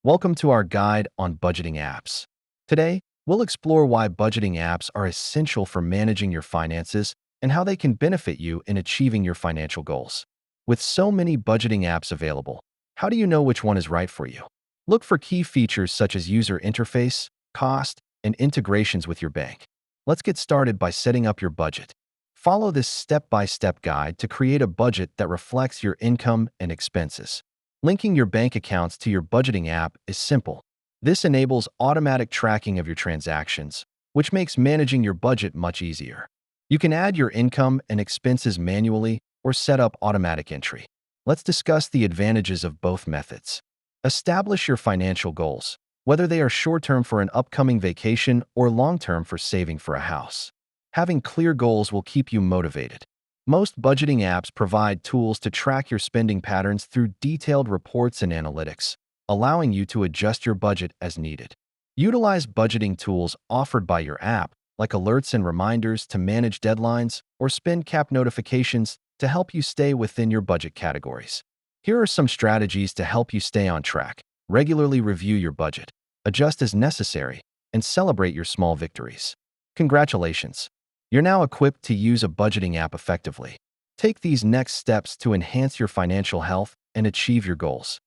Welcome to our guide on budgeting apps. Today, we'll explore why budgeting apps are essential for managing your finances and how they can benefit you in achieving your financial goals. With so many budgeting apps available, how do you know which one is right for you? Look for key features such as user interface, cost, and integrations with your bank. Let's get started by setting up your budget. Follow this step-by-step guide to create a budget that reflects your income and expenses. Linking your bank accounts to your budgeting app is simple. This enables automatic tracking of your transactions, which makes managing your budget much easier. You can add your income and expenses manually or set up automatic entry. Let's discuss the advantages of both methods. Establish your financial goals, whether they are short-term for an upcoming vacation or long-term for saving for a house. Having clear goals will keep you motivated. Most budgeting apps provide tools to track your spending patterns through detailed reports and analytics, allowing you to adjust your budget as needed. Utilize budgeting tools offered by your app, like alerts and reminders to manage deadlines or spend cap notifications to help you stay within your budget categories. Here are some strategies to help you stay on track. Regularly review your budget, adjust as necessary, and celebrate your small victories. Congratulations! You're now equipped to use a budgeting app effectively. Take these next steps to enhance your financial health and achieve your goals.